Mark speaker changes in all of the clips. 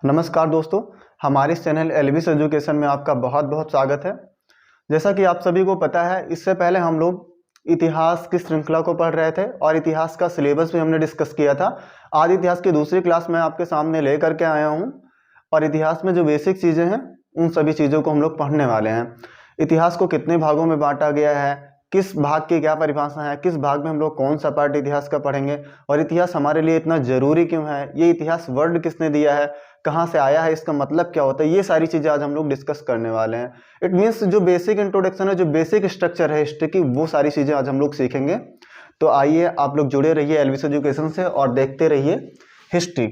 Speaker 1: नमस्कार दोस्तों, हमारे इस चैनल एलविस एजुकेशन में आपका बहुत बहुत स्वागत है। जैसा कि आप सभी को पता है, इससे पहले हम लोग इतिहास की श्रृंखला को पढ़ रहे थे और इतिहास का सिलेबस भी हमने डिस्कस किया था। आज इतिहास की दूसरी क्लास में आपके सामने ले करके आया हूँ और इतिहास में जो बेसिक चीज़ें हैं उन सभी चीज़ों को हम लोग पढ़ने वाले हैं। इतिहास को कितने भागों में बांटा गया है, किस भाग की क्या परिभाषा है, किस भाग में हम लोग कौन सा पार्ट इतिहास का पढ़ेंगे और इतिहास हमारे लिए इतना जरूरी क्यों है, ये इतिहास वर्ड किसने दिया है, कहाँ से आया है, इसका मतलब क्या होता है, ये सारी चीज़ें आज हम लोग डिस्कस करने वाले हैं। इट मीन्स जो बेसिक इंट्रोडक्शन है, जो बेसिक स्ट्रक्चर है हिस्ट्री की, वो सारी चीज़ें आज हम लोग सीखेंगे। तो आइए आप लोग जुड़े रहिए एलविस एजुकेशन से और देखते रहिए हिस्ट्री।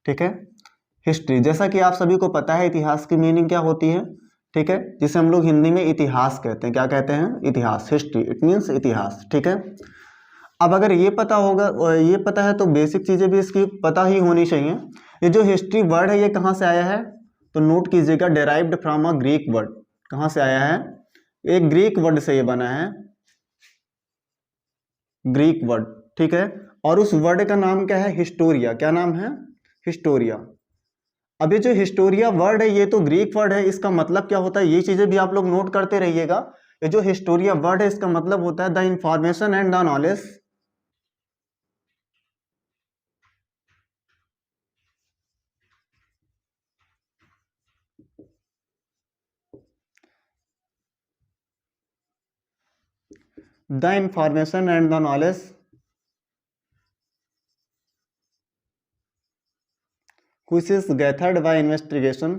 Speaker 1: ठीक है, हिस्ट्री जैसा कि आप सभी को पता है इतिहास की मीनिंग क्या होती है। ठीक है, जिसे हम लोग हिंदी में इतिहास कहते हैं। क्या कहते हैं? इतिहास। हिस्ट्री इट मीन्स इतिहास। ठीक है, अब अगर ये पता होगा, ये पता है तो बेसिक चीज़ें भी इसकी पता ही होनी चाहिए। ये जो हिस्ट्री वर्ड है ये कहाँ से आया है, तो नोट कीजिएगा, derived from a Greek word. कहाँ से आया है? एक ग्रीक वर्ड से ये बना है, ग्रीक वर्ड। ठीक है, और उस वर्ड का नाम क्या है? हिस्टोरिया। क्या नाम है? हिस्टोरिया। अब ये जो हिस्टोरिया वर्ड है ये तो ग्रीक वर्ड है, इसका मतलब क्या होता है ये चीजें भी आप लोग नोट करते रहिएगा। ये जो हिस्टोरिया वर्ड है इसका मतलब होता है the information and the knowledge, the information and the knowledge which is gathered by investigation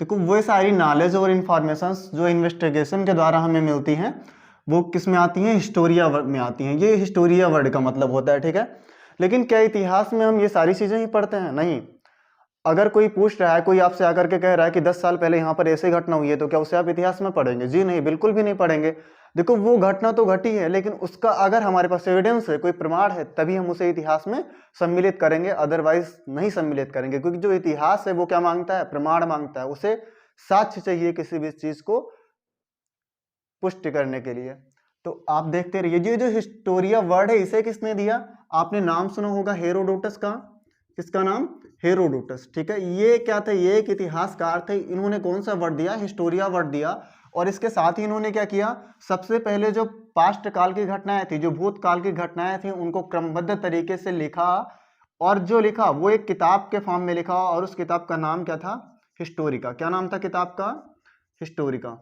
Speaker 1: देखो वो सारी नॉलेज और इंफॉर्मेशंस जो इन्वेस्टिगेशन के द्वारा हमें मिलती हैं वो किस में आती हैं? हिस्टोरिया वर्ड में आती हैं। ये हिस्टोरिया वर्ड का मतलब होता है। ठीक है, लेकिन क्या इतिहास में हम ये सारी चीजें ही पढ़ते हैं? नहीं। अगर कोई पूछ रहा है, कोई आपसे आकर के कह रहा है कि 10 साल पहले यहाँ पर ऐसे घटना हुई है, तो क्या उसे आप इतिहास में पढ़ेंगे? जी नहीं, बिल्कुल भी नहीं पढ़ेंगे। देखो वो घटना तो घटी है, लेकिन उसका अगर हमारे पास एविडेंस है, कोई प्रमाण है, तभी हम उसे इतिहास में सम्मिलित करेंगे, अदरवाइज नहीं सम्मिलित करेंगे। क्योंकि जो इतिहास है वो क्या मांगता है? प्रमाण मांगता है, उसे साक्ष्य चाहिए किसी भी चीज को पुष्टि करने के लिए। तो आप देखते रहिए, ये जो हिस्टोरिया वर्ड है इसे किसने दिया? आपने नाम सुना होगा हेरोडोटस का। किसका नाम? हेरोडोटस। ठीक है, ये क्या थे? ये एक इतिहासकार थे। इन्होंने कौन सा वर्ड दिया? हिस्टोरिया वर्ड दिया। और इसके साथ ही इन्होंने क्या किया? सबसे पहले जो पास्ट काल की घटनाएं थी, जो भूतकाल की घटनाएं थी, उनको क्रमबद्ध तरीके से लिखा। और जो लिखा वो एक किताब के फॉर्म में लिखा, और उस किताब का नाम क्या था? हिस्टोरिका। क्या नाम था किताब का? हिस्टोरिका।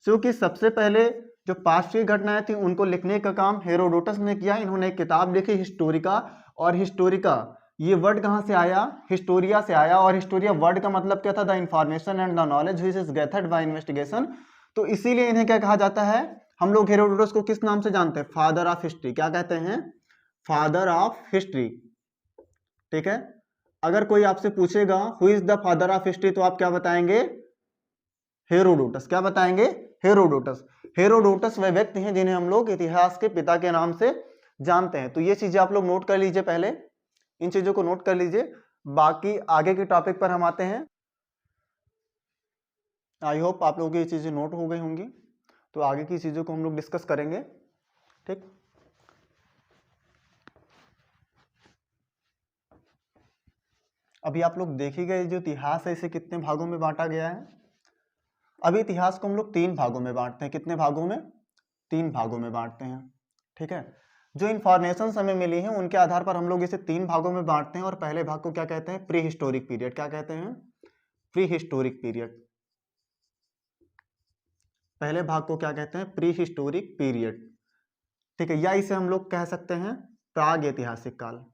Speaker 1: क्योंकि सबसे पहले जो पास्ट की घटनाएं थी उनको लिखने का काम हेरोडोटस ने किया। इन्होंने एक किताब लिखी हिस्टोरिका। और हिस्टोरिका ये वर्ड कहाँ से आया? हिस्टोरिया से आया। और हिस्टोरिया वर्ड का मतलब क्या था? The information and the knowledge which is gathered by investigation. तो इसीलिए इन्हें क्या कहा जाता है? हम लोग हेरोडोटस को किस नाम से जानते हैं? Father of history. क्या कहते हैं? Father of history. ठीक है, अगर कोई आपसे पूछेगा who is the father of history, तो आप क्या बताएंगे? हेरोडोटस। क्या बताएंगे? हेरोडोटस। हेरोडोटस वह व्यक्ति हैं जिन्हें हम लोग इतिहास के पिता के नाम से जानते हैं। तो ये चीजें आप लोग नोट कर लीजिए, पहले इन चीजों को नोट कर लीजिए। बाकी आगे के टॉपिक पर हम आते हैं। आई होप आप लोगों की ये चीजें नोट हो गई होंगी। तो आगे की चीजों को हम लोग डिस्कस करेंगे। ठीक, अभी आप लोग देखी गए जो इतिहास है इसे कितने भागों में बांटा गया है। अभी इतिहास को हम लोग 3 भागों में बांटते हैं। कितने भागों में? 3 भागों में बांटते हैं। ठीक है, जो इंफॉर्मेशन हमें मिली है उनके आधार पर हम लोग इसे 3 भागों में बांटते हैं। और पहले भाग को क्या कहते हैं? Pre historic period. क्या कहते हैं? Pre historic period. पहले भाग को क्या कहते हैं? Pre historic period. ठीक है, या इसे हम लोग कह सकते हैं प्राग ऐतिहासिक काल।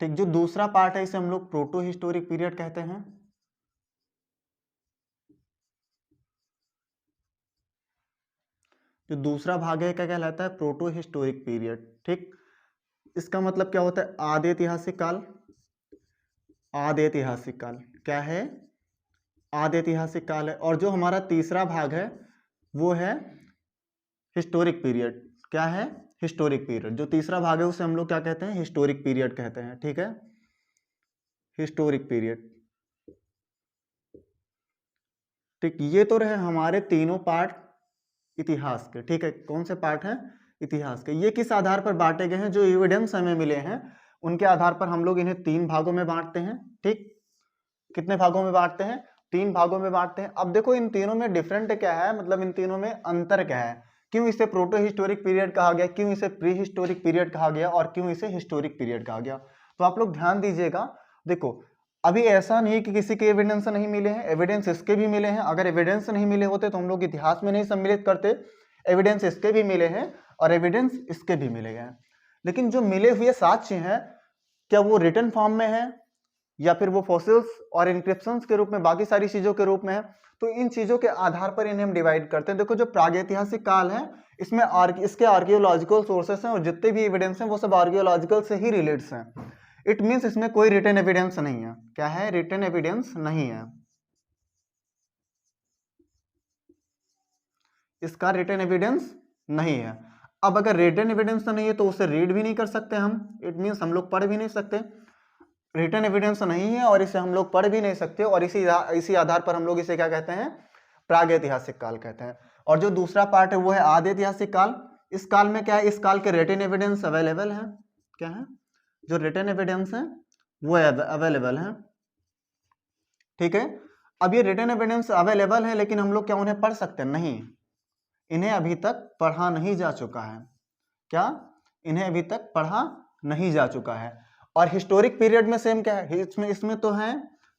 Speaker 1: ठीक, जो दूसरा पार्ट है इसे हम लोग प्रोटो हिस्टोरिक पीरियड कहते हैं। जो दूसरा भाग है क्या कहलाता है? Proto historic period. ठीक, इसका मतलब क्या होता है? आदि ऐतिहासिक काल। आदि ऐतिहासिक काल क्या है? आदि ऐतिहासिक काल है। और जो हमारा तीसरा भाग है वो है हिस्टोरिक पीरियड। क्या है? Historic period. जो तीसरा भाग है उसे हम लोग क्या कहते हैं? हिस्टोरिक पीरियड कहते हैं। ठीक है, हिस्टोरिक पीरियड। ठीक, ये तो रहे हमारे तीनों पार्ट इतिहास के। ठीक है, कौन से पार्ट हैं? इतिहास के। ये किस आधार पर बांटे गए हैं? जो एविडेंस हमें मिले हैं उनके आधार पर हम लोग इन्हें 3 भागों में बांटते हैं। ठीक, कितने भागों में बांटते हैं? 3 भागों में बांटते हैं। अब देखो इन तीनों में डिफरेंट क्या है, मतलब इन तीनों में अंतर क्या है? क्यों इसे प्रोटो हिस्टोरिक पीरियड कहा गया, क्यों इसे प्री हिस्टोरिक पीरियड कहा गया और क्यों इसे हिस्टोरिक पीरियड कहा गया? तो आप लोग ध्यान दीजिएगा। देखो, अभी ऐसा नहीं कि किसी के एविडेंस नहीं मिले हैं, एविडेंस इसके भी मिले हैं। अगर एविडेंस नहीं मिले होते तो हम लोग इतिहास में नहीं सम्मिलित करते। एविडेंस इसके भी मिले हैं और एविडेंस इसके भी मिले हैं। लेकिन जो मिले हुए साक्ष्य हैं, क्या वो रिटन फॉर्म में है या फिर वो फॉसिल्स और इंक्रिप्शंस के रूप में, बाकी सारी चीजों के रूप में है? तो इन चीजों के आधार पर इन्हें हम डिवाइड करते हैं। देखो, जो प्रागैतिहासिक काल है इसमें इसके आर्कियोलॉजिकल सोर्सेस हैं और जितने भी एविडेंस हैं वो सब आर्कियोलॉजिकल से ही रिलेट्स हैं। इट मींस इसमें कोई रिटन एविडेंस नहीं है। क्या है? रिटन एविडेंस नहीं है, इसका रिटन एविडेंस नहीं है। अब अगर रिटन एविडेंस नहीं है तो उसे रीड भी नहीं कर सकते हम। इट मींस हम लोग पढ़ भी नहीं सकते। रिटन एविडेंस नहीं है और इसे हम लोग पढ़ भी नहीं सकते, और इसी आधार पर हम लोग इसे क्या कहते हैं? प्रागैतिहासिक काल कहते हैं। और जो दूसरा पार्ट है वो है आदि ऐतिहासिक काल। इस काल में क्या है? इस काल के रिटन एविडेंस अवेलेबल है। क्या है? जो रिटन एविडेंस है वो अवेलेबल है। ठीक है, अब ये रिटन एविडेंस अवेलेबल है लेकिन हम लोग क्या उन्हें पढ़ सकते हैं? नहीं, इन्हें अभी तक पढ़ा नहीं जा चुका है। क्या? इन्हें अभी तक पढ़ा नहीं जा चुका है। और हिस्टोरिक पीरियड में सेम क्या है? इसमें तो है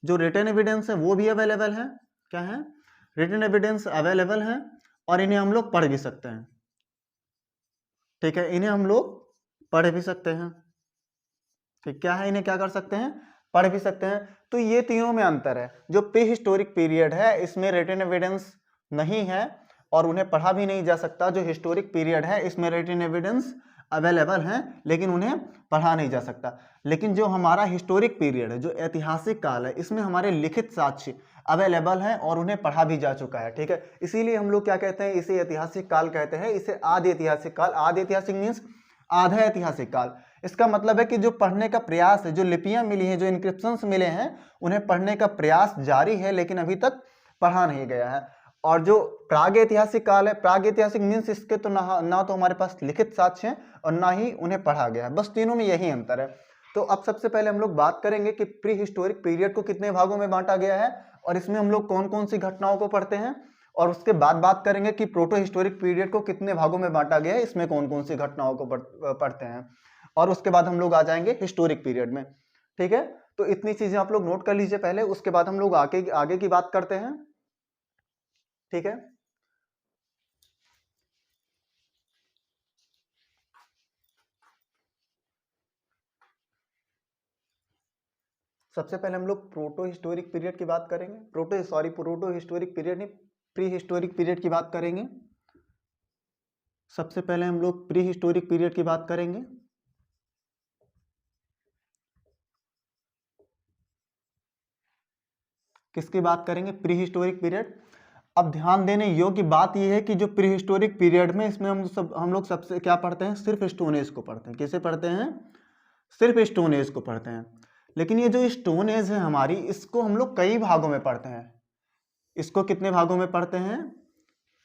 Speaker 1: जो रिटन एविडेंस है वो भी अवेलेबल है। क्या है? रिटन एविडेंस अवेलेबल है और इन्हें हम लोग पढ़ भी सकते हैं। ठीक है, इन्हें हम लोग पढ़ भी सकते हैं। ठीक, क्या है? इन्हें क्या कर सकते हैं? पढ़ भी सकते हैं। तो ये तीनों में अंतर है। जो प्री हिस्टोरिक पीरियड है इसमें रिटन एविडेंस नहीं है और उन्हें पढ़ा भी नहीं जा सकता। जो हिस्टोरिक पीरियड है इसमें रिटन एविडेंस अवेलेबल है लेकिन उन्हें पढ़ा नहीं जा सकता। लेकिन जो हमारा हिस्टोरिक पीरियड है, जो ऐतिहासिक काल है, इसमें हमारे लिखित साक्ष्य अवेलेबल हैं और उन्हें पढ़ा भी जा चुका है। ठीक है, इसीलिए हम लोग क्या कहते हैं? इसे ऐतिहासिक काल कहते हैं, इसे आदि ऐतिहासिक काल। आदि ऐतिहासिक मीन्स आधा ऐतिहासिक काल। इसका मतलब है कि जो पढ़ने का प्रयास है, जो लिपियां मिली हैं, जो इंक्रिप्शंस मिले हैं, उन्हें पढ़ने का प्रयास जारी है लेकिन अभी तक पढ़ा नहीं गया है। और जो प्राग ऐतिहासिक काल है, प्राग ऐतिहासिक मीन्स इसके तो ना तो हमारे पास लिखित साक्ष्य हैं और ना ही उन्हें पढ़ा गया है। बस तीनों में यही अंतर है। तो अब सबसे पहले हम लोग बात करेंगे कि प्री हिस्टोरिक पीरियड को कितने भागों में बांटा गया है और इसमें हम लोग कौन कौन सी घटनाओं को पढ़ते हैं। और उसके बाद बात करेंगे कि प्रोटो हिस्टोरिक पीरियड को कितने भागों में बांटा गया है, इसमें कौन कौन सी घटनाओं को पढ़ते हैं। और उसके बाद हम लोग आ जाएंगे हिस्टोरिक पीरियड में। ठीक है, तो इतनी चीजें आप लोग नोट कर लीजिए पहले, उसके बाद हम लोग आगे की बात करते हैं। ठीक है, सबसे पहले हम लोग प्रोटो हिस्टोरिक पीरियड की बात करेंगे। प्रोटो हिस्टोरिक पीरियड नहीं, प्री हिस्टोरिक पीरियड की बात करेंगे। सबसे पहले हम लोग प्री हिस्टोरिक पीरियड की बात करेंगे। किसकी बात करेंगे? Pre historic period. अब ध्यान देने योग्य बात यह है कि जो प्री हिस्टोरिक पीरियड में इसमें हम लोग सबसे क्या पढ़ते हैं? सिर्फ स्टोन एज को पढ़ते हैं। किसे पढ़ते हैं? सिर्फ स्टोन एज को पढ़ते हैं। लेकिन ये जो स्टोन एज है हमारी, इसको हम लोग कई भागों में पढ़ते हैं। इसको कितने भागों में पढ़ते हैं?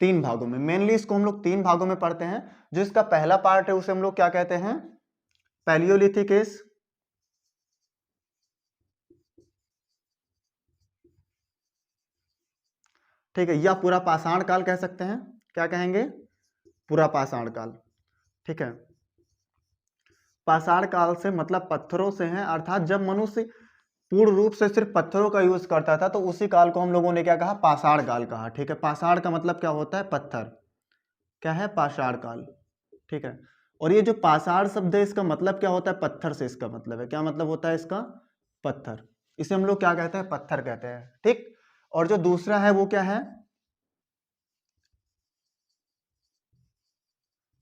Speaker 1: 3 भागों में। मेनली इसको हम लोग 3 भागों में पढ़ते हैं। जो इसका पहला पार्ट है उसे हम लोग क्या कहते हैं? Paleolithic age. ठीक है, या पूरा पाषाण काल कह सकते हैं। क्या कहेंगे? पूरा पाषाण काल। ठीक है, पाषाण काल से मतलब पत्थरों से है, अर्थात जब मनुष्य पूर्ण रूप से सिर्फ पत्थरों का यूज करता था तो उसी काल को हम लोगों ने क्या कहा? पाषाण काल कहा। ठीक है, पाषाण का मतलब क्या होता है? पत्थर। क्या है? पाषाण काल। ठीक है, और ये जो पाषाण शब्द है इसका मतलब क्या होता है? पत्थर से इसका मतलब है। क्या मतलब होता है इसका? पत्थर। इसे हम लोग क्या कहते हैं? पत्थर कहते हैं। ठीक, और जो दूसरा है वो क्या है?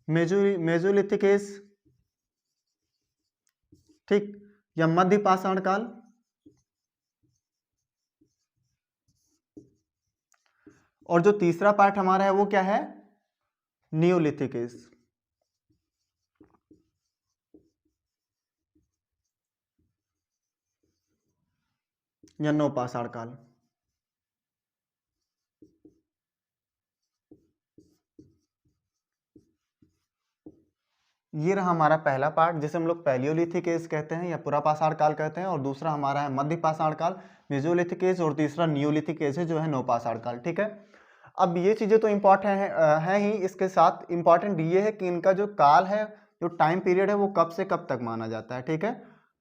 Speaker 1: Mesolithic age. ठीक, या मध्य पाषाण काल। और जो तीसरा पार्ट हमारा है वो क्या है? नियोलिथिक एज या नवपाषाण काल। ये रहा हमारा पहला पार्ट जिसे हम लोग पैलियोलिथिक एज कहते हैं या पुरापाषाण काल कहते हैं, और दूसरा हमारा है मध्यपाषाण काल मेसोलिथिक एज, और तीसरा नियोलिथिक एज है जो है नवपाषाण काल। ठीक है, अब ये चीजें तो इम्पोर्टेंट है ही, इसके साथ इम्पॉर्टेंट ये है कि इनका जो काल है, जो टाइम पीरियड है, वो कब से कब तक माना जाता है। ठीक है,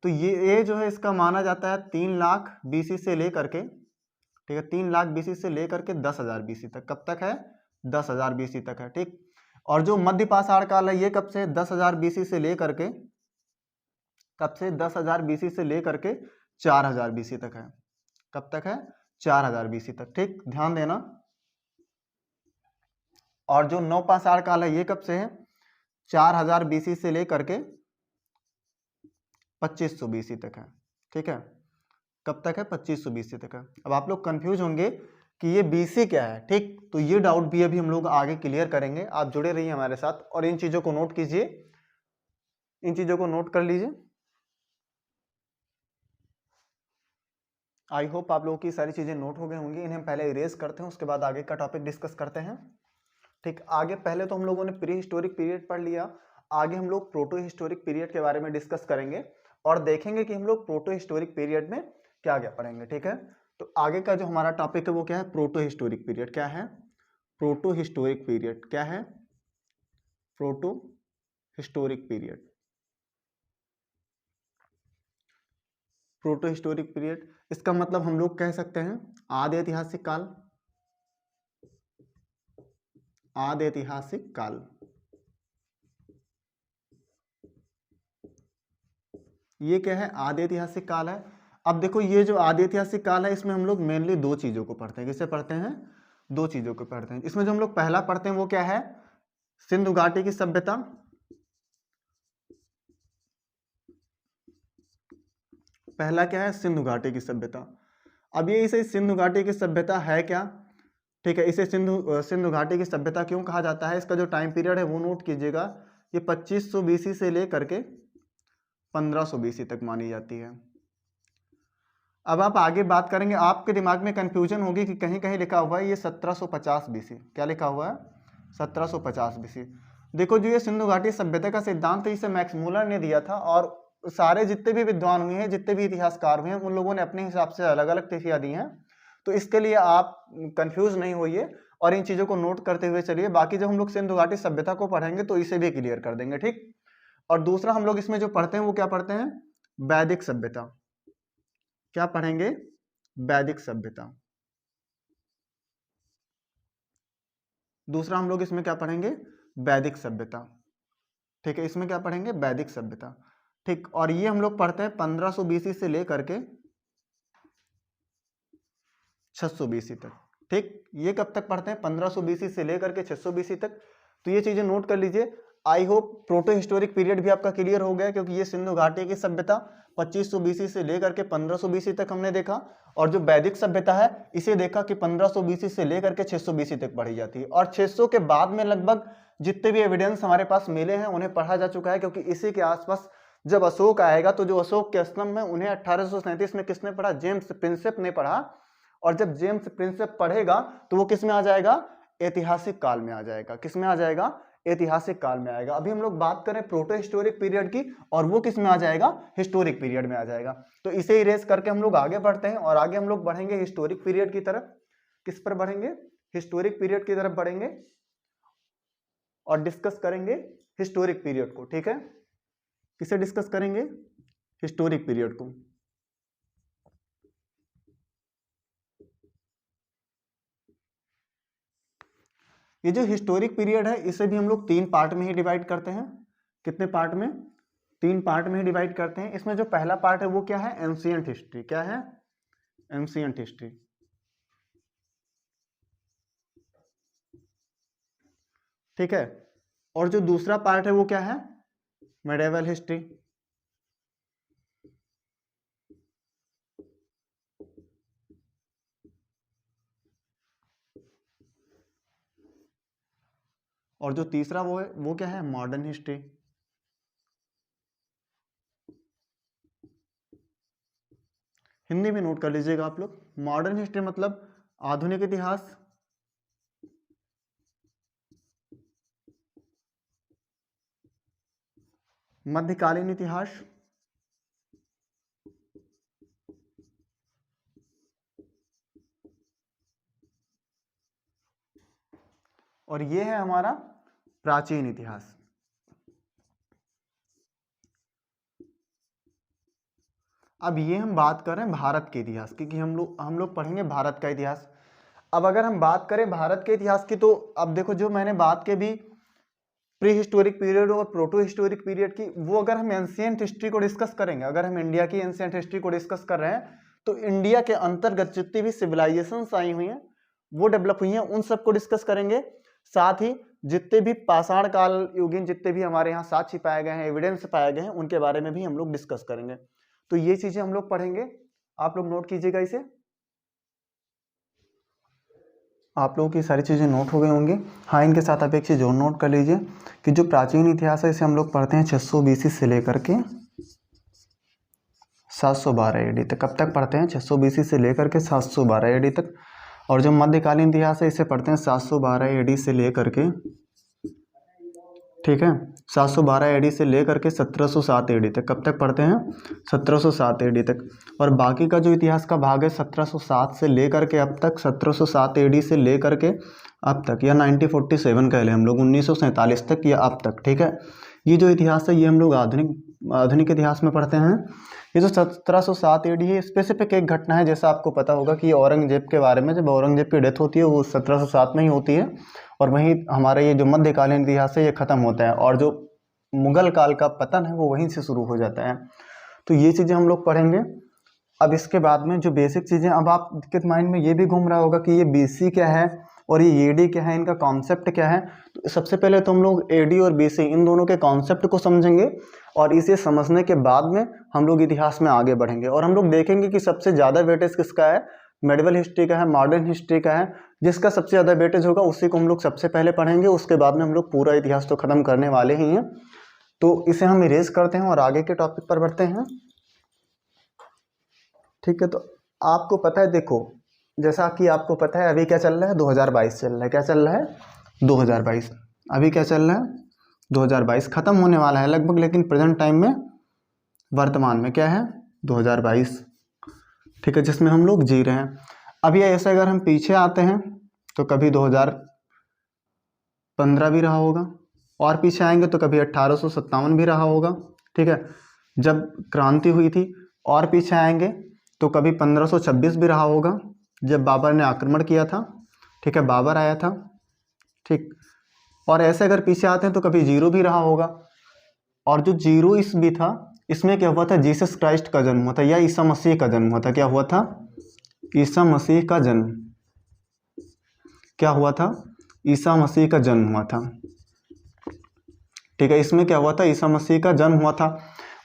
Speaker 1: तो ये जो है इसका माना जाता है 3 लाख बीसी से लेकर के, ठीक है, 3 लाख बीसी से लेकर के 10,000 बीसी तक। कब तक है? 10,000 बीसी तक है। ठीक, और जो मध्यपाषाण काल है ये कब से? 10,000 बीसी से लेकर के, कब से? 10,000 बीसी से लेकर के 4,000 बीसी तक है। कब तक है? 4,000 बीसी तक। ठीक, ध्यान देना। और जो नवपाषाण काल है ये कब से है? 4,000 बीसी से लेकर के 2500 बीसी तक है। ठीक है, कब तक है? 2500 बीसी तक है। अब आप लोग कंफ्यूज होंगे कि ये बीसी क्या है। ठीक, तो ये डाउट भी अभी हम लोग आगे क्लियर करेंगे। आप जुड़े रहिए हमारे साथ और इन चीजों को नोट कीजिए, इन चीजों को नोट कर लीजिए। आई होप आप लोगों की सारी चीजें नोट हो गई होंगी। इन्हें पहले इरेज करते हैं, उसके बाद आगे का टॉपिक डिस्कस करते हैं। ठीक, आगे पहले तो हम लोगों ने प्री हिस्टोरिक पीरियड पढ़ लिया, आगे हम लोग प्रोटो हिस्टोरिक पीरियड के बारे में डिस्कस करेंगे और देखेंगे कि हम लोग प्रोटो हिस्टोरिक पीरियड में क्या क्या पढ़ेंगे। ठीक है, तो आगे का जो हमारा टॉपिक है वो क्या है? Proto historic period. क्या है? Proto historic period. क्या है? Proto historic period. Proto historic period, इसका मतलब हम लोग कह सकते हैं आदि ऐतिहासिक काल। आदि ऐतिहासिक काल, ये क्या है? आदि ऐतिहासिक काल है। अब देखो ये जो आदि ऐतिहासिक काल है इसमें हम लोग मेनली दो चीजों को पढ़ते हैं। किसे पढ़ते हैं? दो चीजों को पढ़ते हैं। इसमें जो हम लोग पहला पढ़ते हैं वो क्या है? सिंधु घाटी की सभ्यता। पहला क्या है? सिंधु घाटी की सभ्यता। अब ये इसे सिंधु घाटी की सभ्यता है क्या? ठीक है, इसे सिंधु घाटी की सभ्यता क्यों कहा जाता है? इसका जो टाइम पीरियड है वो नोट कीजिएगा। ये 2500 बीसी से लेकर के 1500 बीसी तक मानी जाती है। अब आप आगे बात करेंगे, आपके दिमाग में कंफ्यूजन होगी कि कहीं कहीं लिखा हुआ है ये 1750 बीसी। क्या लिखा हुआ है? 1750 बीसी। देखो जो ये सिंधु घाटी सभ्यता का सिद्धांत है इसे मैक्स मूलर ने दिया था, और सारे जितने भी विद्वान हुए हैं, जितने भी इतिहासकार हुए हैं, उन लोगों ने अपने हिसाब से अलग अलग तिथियां दी हैं। तो इसके लिए आप कंफ्यूज नहीं होइए और इन चीजों को नोट करते हुए चलिए। बाकी जब हम लोग सिंधु घाटी सभ्यता को पढ़ेंगे तो इसे भी क्लियर कर देंगे। ठीक, और दूसरा हम लोग इसमें जो पढ़ते हैं वो क्या पढ़ते हैं? वैदिक सभ्यता। क्या पढ़ेंगे? वैदिक सभ्यता। दूसरा हम लोग इसमें क्या पढ़ेंगे? वैदिक सभ्यता। ठीक है, इसमें क्या पढ़ेंगे? वैदिक सभ्यता। ठीक, और ये हम लोग पढ़ते हैं 1500 बीसी से लेकर के 600 बीसी तक। ठीक, ये कब तक पढ़ते हैं? 1500 बीसी से लेकर के 600 बीसी तक। तो ये चीजें नोट कर लीजिए। I hope proto historic period भी आपका क्लियर हो गया, क्योंकि ये सिंधु घाटी की सभ्यता 2500 बीसी से लेकर के 1500 बीसी तक हमने देखा, और जो वैदिक सभ्यता है इसे देखा कि 1500 बीसी से लेकर के 600 बीसी तक पढ़ी जाती है, और 600 के बाद में लगभग जितने भी एविडेंस हमारे पास मिले हैं उन्हें पढ़ा जा चुका है, क्योंकि इसी के आसपास जब अशोक आएगा तो जो अशोक के स्तंभ में उन्हें 1837 में किसने पढ़ा? जेम्स प्रिंसेप ने पढ़ा, और जब जेम्स प्रिंसेप पढ़ेगा तो वो किस में आ जाएगा? ऐतिहासिक काल में आ जाएगा। किस में आ जाएगा? ऐतिहासिक काल में आएगा। अभी हम लोग बात करें प्रोटो हिस्टोरिक पीरियड की, और वो किस में आ जाएगा? हिस्टोरिक पीरियड में आ जाएगा। तो इसे इरेज करके हम लोग आगे बढ़ते हैं, और आगे हम लोग बढ़ेंगे हिस्टोरिक पीरियड की तरफ। किस पर बढ़ेंगे? हिस्टोरिक पीरियड की तरफ बढ़ेंगे और डिस्कस करेंगे हिस्टोरिक पीरियड को। ठीक है, किसे डिस्कस करेंगे? हिस्टोरिक पीरियड को। ये जो हिस्टोरिक पीरियड है इसे भी हम लोग 3 पार्ट में ही डिवाइड करते हैं। कितने पार्ट में? 3 पार्ट में ही डिवाइड करते हैं। इसमें जो पहला पार्ट है वो क्या है? Ancient history. क्या है? Ancient history. ठीक है, और जो दूसरा पार्ट है वो क्या है? Medieval history. और जो तीसरा वो है वो क्या है, मॉडर्न हिस्ट्री। हिंदी में नोट कर लीजिएगा आप लोग, मॉडर्न हिस्ट्री मतलब आधुनिक इतिहास, मध्यकालीन इतिहास, और ये है हमारा प्राचीन इतिहास। अब ये हम बात कर रहे हैं भारत के इतिहास की, कि हम लोग पढ़ेंगे भारत का इतिहास। अब अगर हम बात करें भारत के इतिहास की, तो अब देखो जो मैंने बात के भी प्री हिस्टोरिक पीरियड और प्रोटो हिस्टोरिक पीरियड की, वो अगर हम एंशिएंट हिस्ट्री को डिस्कस करेंगे, अगर हम इंडिया की एंशिएंट हिस्ट्री को डिस्कस कर रहे हैं, तो इंडिया के अंतर्गत जितनी भी सिविलाइजेशंस आई हुई हैं, वो डेवलप हुई हैं, उन सबको डिस्कस करेंगे। साथ ही जितने भी पाषाण काल युगीन जितने भी हमारे यहाँ साक्ष्य पाए गए हैं, एविडेंस पाए गए हैं, उनके बारे में भी हम लोग डिस्कस करेंगे। तो ये चीजें हम लोग पढ़ेंगे, आप लोग नोट कीजिएगा इसे। आप लोगों की सारी चीज़ें नोट हो गई होंगी। हाँ, इनके साथ आप एक चीज़ और नोट कर लीजिए कि जो प्राचीन इतिहास है इसे हम लोग पढ़ते हैं 600 BC से लेकर के 712 AD तक। कब तक पढ़ते हैं? 600 BC से लेकर के 712 AD तक। और जो मध्यकालीन इतिहास है इसे पढ़ते हैं 712 AD से लेकर के, ठीक है, 712 AD से लेकर के 1707 AD तक। कब तक पढ़ते हैं? 1707 AD तक। और बाकी का जो इतिहास का भाग है 1707 से लेकर के अब तक, 1707 AD से लेकर के अब तक, या 1947 कह लें हम लोग, 1947 तक या अब तक, ठीक है। ये जो इतिहास है ये हम लोग आधुनिक इतिहास में पढ़ते हैं। ये जो 1707 AD है, स्पेसिफिक एक घटना है, जैसा आपको पता होगा कि औरंगजेब के बारे में, जब औरंगजेब की डेथ होती है वो 1707 में ही होती है, और वहीं हमारा ये जो मध्यकालीन इतिहास है ये खत्म होता है, और जो मुगल काल का पतन है वो वहीं से शुरू हो जाता है। तो ये चीज़ें हम लोग पढ़ेंगे। अब इसके बाद में जो बेसिक चीज़ें, अब आपके माइंड में ये भी घूम रहा होगा कि ये BC क्या है और ये AD क्या है, इनका कॉन्सेप्ट क्या है। तो सबसे पहले तो हम लोग AD और BC इन दोनों के कॉन्सेप्ट को समझेंगे, और इसे समझने के बाद में हम लोग इतिहास में आगे बढ़ेंगे, और हम लोग देखेंगे कि सबसे ज़्यादा वेटेज किसका है, मेडिवल हिस्ट्री का है, मॉडर्न हिस्ट्री का है। जिसका सबसे ज़्यादा वेटेज होगा उसी को हम लोग सबसे पहले पढ़ेंगे, उसके बाद में हम लोग पूरा इतिहास तो ख़त्म करने वाले ही हैं। तो इसे हम इरेज करते हैं और आगे के टॉपिक पर बढ़ते हैं, ठीक है। तो आपको पता है, देखो जैसा कि आपको पता है अभी क्या चल रहा है, 2022 चल रहा है। क्या चल रहा है? 2022। अभी क्या चल रहा है? 2022 ख़त्म होने वाला है लगभग, लेकिन प्रेजेंट टाइम में, वर्तमान में क्या है? 2022, ठीक है, जिसमें हम लोग जी रहे हैं। अभी ऐसे अगर हम पीछे आते हैं तो कभी 2015 भी रहा होगा, और पीछे आएंगे तो कभी 1857 भी रहा होगा, ठीक है, जब क्रांति हुई थी। और पीछे आएंगे तो कभी 1526 भी रहा होगा, जब बाबर ने आक्रमण किया था, ठीक है, बाबर आया था, ठीक। और ऐसे अगर पीछे आते हैं तो कभी 0 भी रहा होगा, और जो 0 ईस्वी था इसमें क्या हुआ था, जीसस क्राइस्ट का जन्म हुआ था, या ईसा मसीह का जन्म हुआ था। क्या हुआ था? ईसा मसीह का जन्म। क्या हुआ था? ईसा मसीह का जन्म हुआ था, ठीक है। इसमें क्या हुआ था? ईसा मसीह का जन्म हुआ था।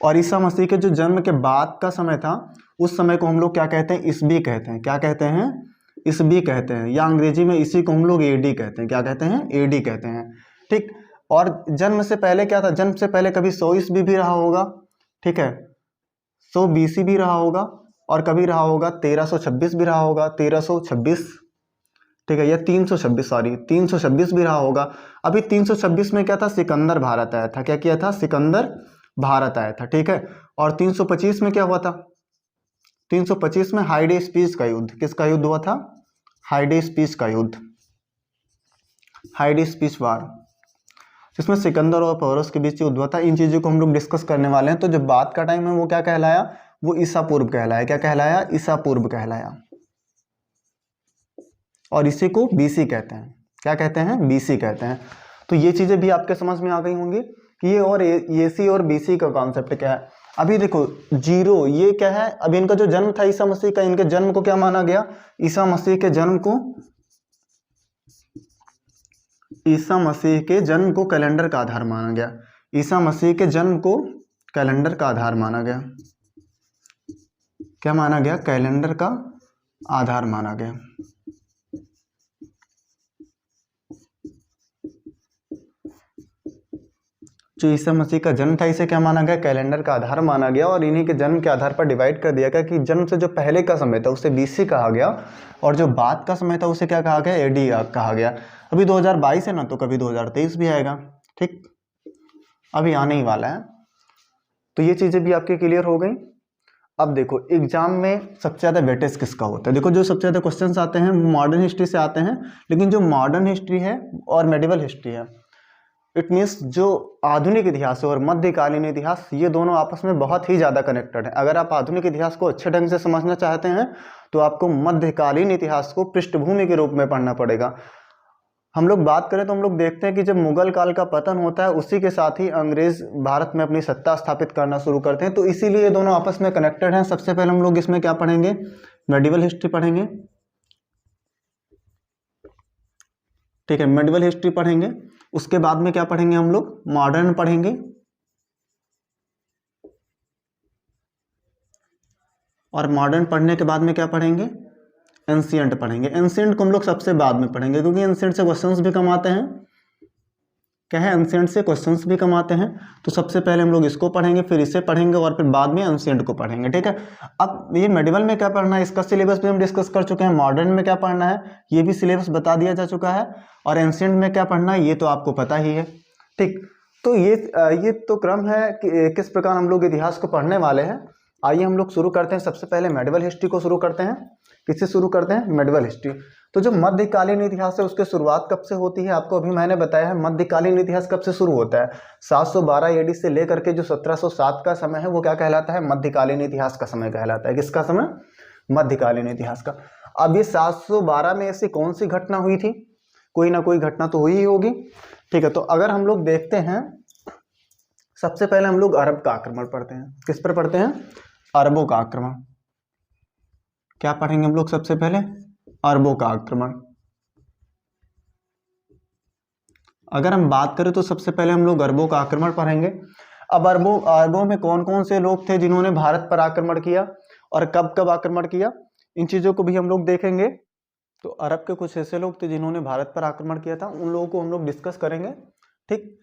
Speaker 1: और ईसा मसीह के जो जन्म के बाद का समय था, उस समय को हम लोग क्या कहते हैं? ईस्वी कहते हैं। क्या कहते हैं? ईस्वी कहते हैं, या अंग्रेजी में इसी को हम लोग AD कहते हैं। क्या कहते हैं? AD कहते हैं, ठीक। और जन्म से पहले क्या था? जन्म से पहले कभी 100 ईस्वी भी रहा होगा, ठीक है, 100 BC भी रहा होगा, और कभी रहा होगा 1326 भी रहा होगा, 1326, ठीक है, या 326, सॉरी 326 भी रहा होगा। अभी 326 में क्या था? सिकंदर भारत आया था। क्या किया था? सिकंदर भारत आया था, ठीक है। और 325 में क्या हुआ था? 325 में हाइडे स्पीच का युद्ध। किसका युद्ध हुआ था? हाइडे स्पीच का युद्ध, हाइडे स्पीच वार, जिसमें सिकंदर और पोरस के बीच युद्ध हुआ था। इन चीज़ों को हम लोग डिस्कस करने वाले हैं। तो जो बाद का टाइम है वो क्या कहलाया? वो ईसा पूर्व कहलाया। क्या कहलाया? ईसा पूर्व कहलाया। और इसी को BC कहते हैं। क्या कहते हैं? BC कहते हैं। तो ये चीज़ें भी आपके समझ में आ गई होंगी कि ये और AC और BC का कॉन्सेप्ट क्या है। अभी देखो 0 ये क्या है? अभी इनका जो जन्म था ईसा मसीह का, इनके जन्म को क्या माना गया? ईसा मसीह के जन्म को, ईसा मसीह के जन्म को कैलेंडर का आधार माना गया। ईसा मसीह के जन्म को कैलेंडर का आधार माना गया। क्या माना गया? कैलेंडर का आधार माना गया। जो ईसा मसीह का जन्म था इसे क्या माना गया, कैलेंडर का आधार माना गया, और इन्हीं के जन्म के आधार पर डिवाइड कर दिया गया कि जन्म से जो पहले का समय था उसे BC कहा गया, और जो बाद का समय था उसे क्या कहा गया, AD कहा गया। अभी 2022 है ना, तो कभी 2023 भी आएगा, ठीक, अभी आने ही वाला है। तो ये चीज़ें भी आपकी क्लियर हो गई। अब देखो एग्जाम में सबसे ज़्यादा वेटेज किसका होता है। देखो जो सबसे ज़्यादा क्वेश्चंस आते हैं वो मॉडर्न हिस्ट्री से आते हैं, लेकिन जो मॉडर्न हिस्ट्री है और मेडिवल हिस्ट्री है, इट मीन्स जो आधुनिक इतिहास है और मध्यकालीन इतिहास, ये दोनों आपस में बहुत ही ज़्यादा कनेक्टेड है। अगर आप आधुनिक इतिहास को अच्छे ढंग से समझना चाहते हैं तो आपको मध्यकालीन इतिहास को पृष्ठभूमि के रूप में पढ़ना पड़ेगा। हम लोग बात करें तो हम लोग देखते हैं कि जब मुगल काल का पतन होता है उसी के साथ ही अंग्रेज भारत में अपनी सत्ता स्थापित करना शुरू करते हैं, तो इसीलिए ये दोनों आपस में कनेक्टेड हैं। सबसे पहले हम लोग इसमें क्या पढ़ेंगे, मेडिवल हिस्ट्री पढ़ेंगे, ठीक है, मेडिवल हिस्ट्री पढ़ेंगे। उसके बाद में क्या पढ़ेंगे हम लोग, मॉडर्न पढ़ेंगे, और मॉडर्न पढ़ने के बाद में क्या पढ़ेंगे, एंशिएंट पढ़ेंगे। एंशिएंट को हम लोग सबसे बाद में पढ़ेंगे क्योंकि एंशिएंट से क्वेश्चंस भी कम आते हैं। क्या है, एंशिएंट से क्वेश्चंस भी कम आते हैं, तो सबसे पहले हम लोग इसको पढ़ेंगे, फिर इसे पढ़ेंगे, और फिर बाद में एंशिएंट को पढ़ेंगे, ठीक है। अब ये मेडिवल में क्या पढ़ना है इसका सिलेबस भी हम डिस्कस कर चुके हैं। मॉडर्न में क्या पढ़ना है ये भी सिलेबस बता दिया जा चुका है, और एंशिएंट में क्या पढ़ना है ये तो आपको पता ही है, ठीक। तो ये तो क्रम है कि किस प्रकार हम लोग इतिहास को पढ़ने वाले हैं। आइए हम लोग शुरू करते हैं। सबसे पहले मेडिवल हिस्ट्री को शुरू करते हैं। किससे शुरू करते हैं, मेडिवल हिस्ट्री। तो जो मध्यकालीन इतिहास है उसकी शुरुआत कब से होती है, आपको अभी मैंने बताया है। मध्यकालीन इतिहास कब से शुरू होता है, 712 AD से लेकर के जो 1707 का समय है वो क्या कहलाता है, मध्यकालीन इतिहास का समय कहलाता है। किसका समय, मध्यकालीन इतिहास का। अब ये 712 में ऐसी कौन सी घटना हुई थी, कोई ना कोई घटना तो हुई ही होगी, ठीक है। तो अगर हम लोग देखते हैं, सबसे पहले हम लोग अरब का आक्रमण पढ़ते हैं। किस पर पढ़ते हैं, अरबों का आक्रमण। क्या पढ़ेंगे हम लोग सबसे पहले, अरबों का आक्रमण। अगर हम बात करें तो सबसे पहले हम लोग अरबों का आक्रमण पढ़ेंगे। अब अरबों में कौन कौन से लोग थे जिन्होंने भारत पर आक्रमण किया और कब कब आक्रमण किया, इन चीजों को भी हम लोग देखेंगे। तो अरब के कुछ ऐसे लोग थे जिन्होंने भारत पर आक्रमण किया था, उन लोगों को हम लोग डिस्कस करेंगे, ठीक।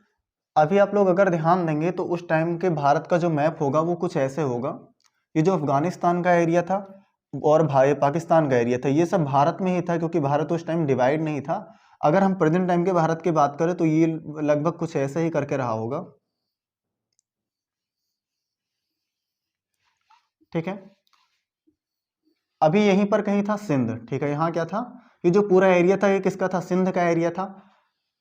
Speaker 1: अभी आप लोग अगर ध्यान देंगे तो उस टाइम के भारत का जो मैप होगा वो कुछ ऐसे होगा। ये जो अफगानिस्तान का एरिया था और पाकिस्तान का एरिया था, ये सब भारत में ही था, क्योंकि भारत उस टाइम डिवाइड नहीं था। अगर हम प्रेजेंट टाइम के भारत की बात करें तो ये लगभग कुछ ऐसे ही करके रहा होगा, ठीक है। अभी यहीं पर कहीं था सिंध, ठीक है, यहाँ क्या था, ये जो पूरा एरिया था ये किसका था, सिंध का एरिया था,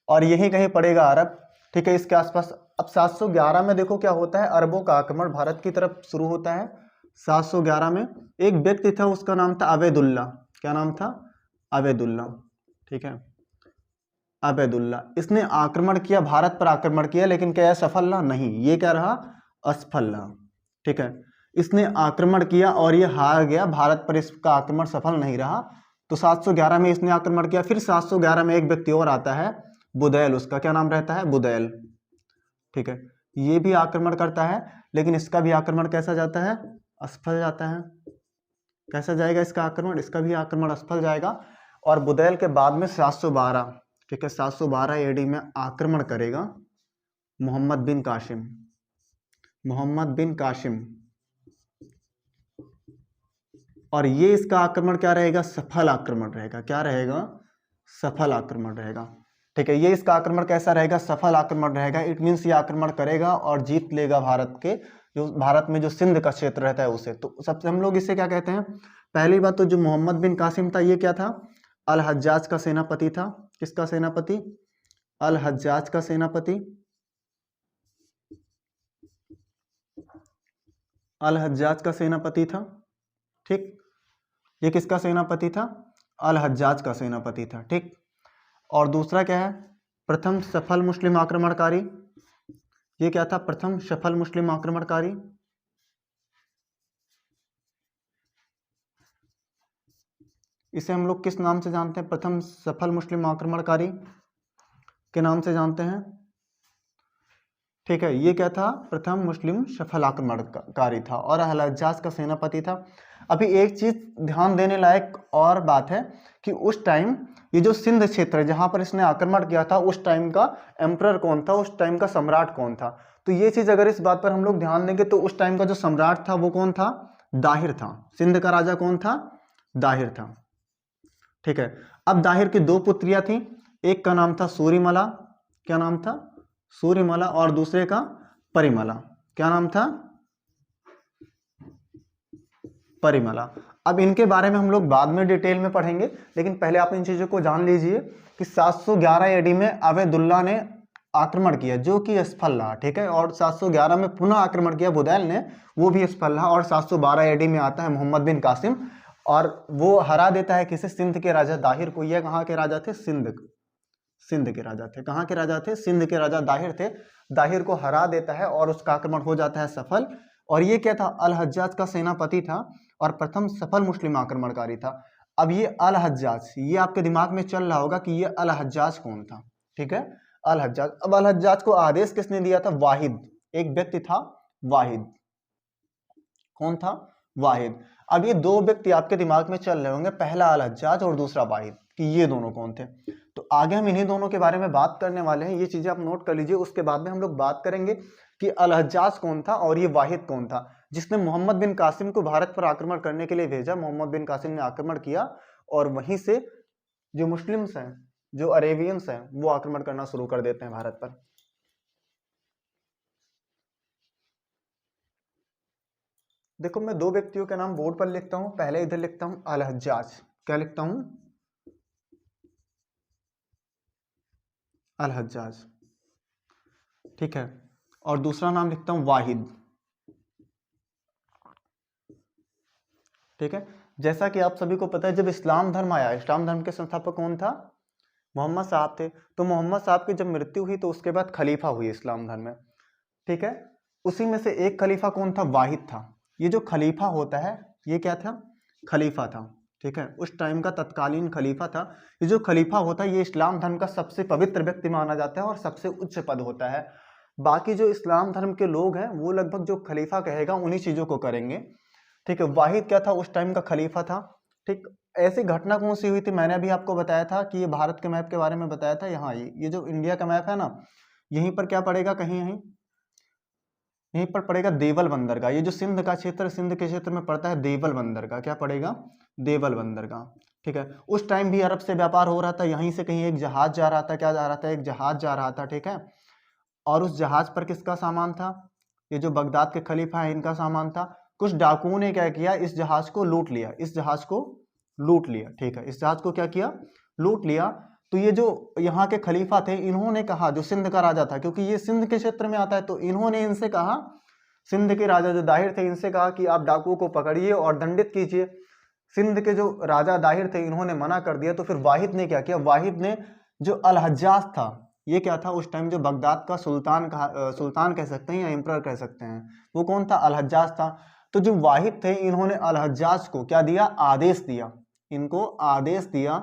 Speaker 1: और यहीं कहीं पड़ेगा अरब, ठीक है, इसके आसपास। अब 711 में देखो क्या होता है, अरबों का आक्रमण भारत की तरफ शुरू होता है। 711 में एक व्यक्ति था, उसका नाम था अबेदुल्ला। क्या नाम था, अबेदुल्ला, ठीक है, अबेदुल्ला। इसने आक्रमण किया, भारत पर आक्रमण किया, लेकिन क्या सफल रहा, नहीं, ये क्या रहा, असफल रहा, ठीक है। इसने आक्रमण किया और ये हार गया, भारत पर इसका आक्रमण सफल नहीं रहा। तो 711 में इसने आक्रमण किया। फिर 711 में एक व्यक्ति और आता है, बुदैल, उसका क्या नाम रहता है, बुदैल, ठीक है। ये भी आक्रमण करता है, लेकिन इसका भी आक्रमण कैसा जाता है, असफल जाता है। कैसा जाएगा इसका आक्रमण, इसका भी आक्रमण असफल जाएगा। और बुदैल के बाद में 712, ठीक है, 712 AD में आक्रमण करेगा मोहम्मद बिन कासिम। मोहम्मद बिन कासिम, और ये इसका आक्रमण क्या रहेगा, सफल आक्रमण रहेगा। क्या रहेगा, सफल आक्रमण रहेगा, ठीक है। ये इसका आक्रमण कैसा रहेगा, सफल आक्रमण रहेगा। इट मीन्स ये आक्रमण करेगा और जीत लेगा भारत के, जो भारत में जो सिंध का क्षेत्र रहता है उसे। तो सबसे हम लोग इसे क्या कहते हैं, पहली बात तो जो मोहम्मद बिन कासिम था ये क्या था, अल हज्जाज का सेनापति था। किसका सेनापति, अल हज्जाज का सेनापति, अल हज्जाज का सेनापति था, ठीक। ये किसका सेनापति था, अल हज्जाज का सेनापति था, ठीक। और दूसरा क्या है, प्रथम सफल मुस्लिम आक्रमणकारी। ये क्या था, प्रथम सफल मुस्लिम आक्रमणकारी। इसे हम लोग किस नाम से जानते हैं, प्रथम सफल मुस्लिम आक्रमणकारी के नाम से जानते हैं। ठीक है, ये क्या था, प्रथम मुस्लिम सफल आक्रमणकारी था और अल हज्जाज का सेनापति था। अभी एक चीज ध्यान देने लायक और बात है कि उस टाइम ये जो सिंध क्षेत्र है जहां पर इसने आक्रमण किया था, उस टाइम का एम्परर कौन था, उस टाइम का सम्राट कौन था। तो ये चीज अगर इस बात पर हम लोग ध्यान देंगे तो उस टाइम का जो सम्राट था वो कौन था, दाहिर था। सिंध का राजा कौन था, दाहिर था। ठीक है, अब दाहिर की दो पुत्रियां थी, एक का नाम था सूरीमला, क्या नाम था, सूरीमला, और दूसरे का परिमला, क्या नाम था, परिमला। अब इनके बारे में हम लोग बाद में डिटेल में पढ़ेंगे, लेकिन पहले आप इन चीजों को जान लीजिए कि 711 एडी में अवैदुल्ला ने आक्रमण किया जो कि असफल रहा। ठीक है, और 711 में पुनः आक्रमण किया बुदैल ने, वो भी असफल रहा। और 712 एडी में आता है मोहम्मद बिन कासिम और वो हरा देता है किसे, सिंध के राजा दाहिर को। यह कहाँ के राजा थे, सिंध के राजा थे। कहाँ के राजा थे, सिंध के राजा दाहिर थे। दाहिर को हरा देता है और उसका आक्रमण हो जाता है सफल। और ये क्या था, अल हज्जाज का सेनापति था और प्रथम सफल मुस्लिम आक्रमणकारी था। अब ये अल हज्जाज, ये आपके दिमाग में चल रहा होगा कि ये अल हज्जाज कौन था। ठीक है, अल हज्जाज। अब अल हज्जाज को आदेश किसने दिया था, वाहिद, एक व्यक्ति था वाहिद। कौन था, वाहिद। अब ये दो व्यक्ति आपके दिमाग में चल रहे होंगे, पहला अल हज्जाज और दूसरा वाहिद, कि ये दोनों कौन थे। तो आगे हम इन्हीं दोनों के बारे में बात करने वाले हैं, ये चीजें आप नोट कर लीजिए। उसके बाद में हम लोग बात करेंगे कि अल हज्जाज कौन था और ये वाहिद कौन था जिसने मोहम्मद बिन कासिम को भारत पर आक्रमण करने के लिए भेजा। मोहम्मद बिन कासिम ने आक्रमण किया और वहीं से जो मुस्लिम्स हैं, जो अरेबियंस हैं, वो आक्रमण करना शुरू कर देते हैं भारत पर। देखो, मैं दो व्यक्तियों के नाम बोर्ड पर लिखता हूं। पहले इधर लिखता हूं अल हज्जाज, क्या लिखता हूं, अल हज्जाज। ठीक है, और दूसरा नाम लिखता हूं वाहिद। ठीक है, जैसा कि आप सभी को पता है, जब इस्लाम धर्म आया, इस्लाम धर्म के संस्थापक कौन था, मोहम्मद साहब थे। तो मोहम्मद साहब की जब मृत्यु हुई तो उसके बाद खलीफा हुई इस्लाम धर्म में। ठीक है, उसी में से एक खलीफा कौन था, वाहिद था। ये जो खलीफा होता है, ये क्या था, खलीफा था। ठीक है, उस टाइम का तत्कालीन खलीफा था। ये जो खलीफा होता है, ये इस्लाम धर्म का सबसे पवित्र व्यक्ति माना जाता है और सबसे उच्च पद होता है। बाकी जो इस्लाम धर्म के लोग हैं वो लगभग जो खलीफा कहेगा उन्हीं चीजों को करेंगे। ठीक है, वाहिद क्या था, उस टाइम का खलीफा था। ठीक, ऐसी घटना कौन सी हुई थी, मैंने अभी आपको बताया था कि ये भारत के मैप के बारे में बताया था। यहाँ ये जो इंडिया का मैप है ना, यहीं पर क्या पड़ेगा, कहीं यहीं यहीं पर पड़ेगा देवल बंदरगाह। ये जो सिंध का क्षेत्र, सिंध के क्षेत्र में पड़ता है देवल बंदरगाह। क्या पड़ेगा, देवल बंदरगाह। ठीक है, उस टाइम भी अरब से व्यापार हो रहा था। यहीं से कहीं एक जहाज जा रहा था, क्या जा रहा था, एक जहाज जा रहा था। ठीक है, और उस जहाज पर किसका सामान था, ये जो बगदाद के खलीफा है इनका सामान था। कुछ डाकुओं ने क्या किया, इस जहाज को लूट लिया, इस जहाज को लूट लिया। ठीक है, इस जहाज को क्या किया, लूट लिया। तो ये जो यहाँ के खलीफा थे, इन्होंने कहा, जो सिंध का राजा था, क्योंकि ये सिंध के क्षेत्र में आता है, तो इन्होंने इनसे कहा, सिंध के राजा जो दाहिर थे, इनसे कहा कि आप डाकुओं को पकड़िए और दंडित कीजिए। सिंध के जो राजा दाहिर थे, इन्होंने मना कर दिया। तो फिर वाहिद ने क्या किया, वाहिद ने जो अल हज्जाज था, ये क्या था, उस टाइम जो बगदाद का सुल्तान कह सकते हैं या एम्परर कह सकते हैं, वो कौन था, अल हज्जाज था। तो जो वाहिद थे, इन्होंने अल हज्जाज को क्या दिया, आदेश दिया, इनको आदेश दिया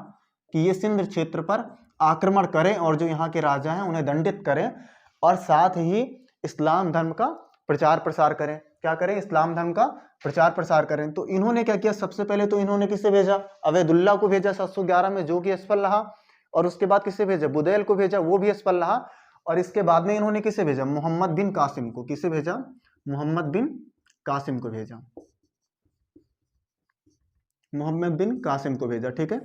Speaker 1: कि ये सिंध क्षेत्र पर आक्रमण करें और जो यहाँ के राजा हैं उन्हें दंडित करें और साथ ही इस्लाम धर्म का प्रचार प्रसार करें। क्या करें, इस्लाम धर्म का प्रचार प्रसार करें। तो इन्होंने क्या किया, सबसे पहले तो इन्होंने किसे भेजा, अवैदुल्ला को भेजा 711 में, जो कि असफल रहा। और उसके बाद किसे भेजा, बुदैल को भेजा, वो भी असफल रहा। और इसके बाद में इन्होंने किसे भेजा, मोहम्मद बिन कासिम को। किसे भेजा, मोहम्मद बिन कासिम को भेजा, मोहम्मद बिन कासिम को भेजा। ठीक है,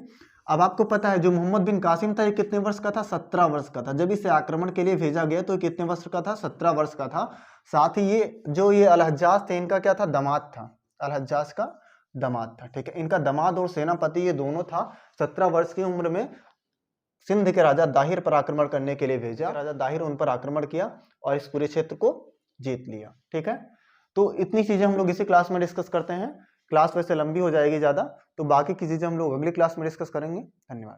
Speaker 1: अब आपको पता है जो मोहम्मद बिन कासिम था, ये कितने वर्ष का था, 17 वर्ष का था। जब इसे आक्रमण के लिए भेजा गया तो ये कितने वर्ष का था, 17 वर्ष का था। साथ ही ये अल हज्जाज थे, इनका क्या था, दामाद था, अल हज्जाज का दामाद था। ठीक है, इनका दामाद और सेनापति ये दोनों था। 17 वर्ष की उम्र में सिंध के राजा दाहिर पर आक्रमण करने के लिए भेजा। राजा दाहिर उन पर आक्रमण किया और इस पूरे क्षेत्र को जीत लिया। ठीक है, तो इतनी चीजें हम लोग इसी क्लास में डिस्कस करते हैं। क्लास वैसे लंबी हो जाएगी ज्यादा, तो बाकी की चीजें हम लोग अगली क्लास में डिस्कस करेंगे। धन्यवाद।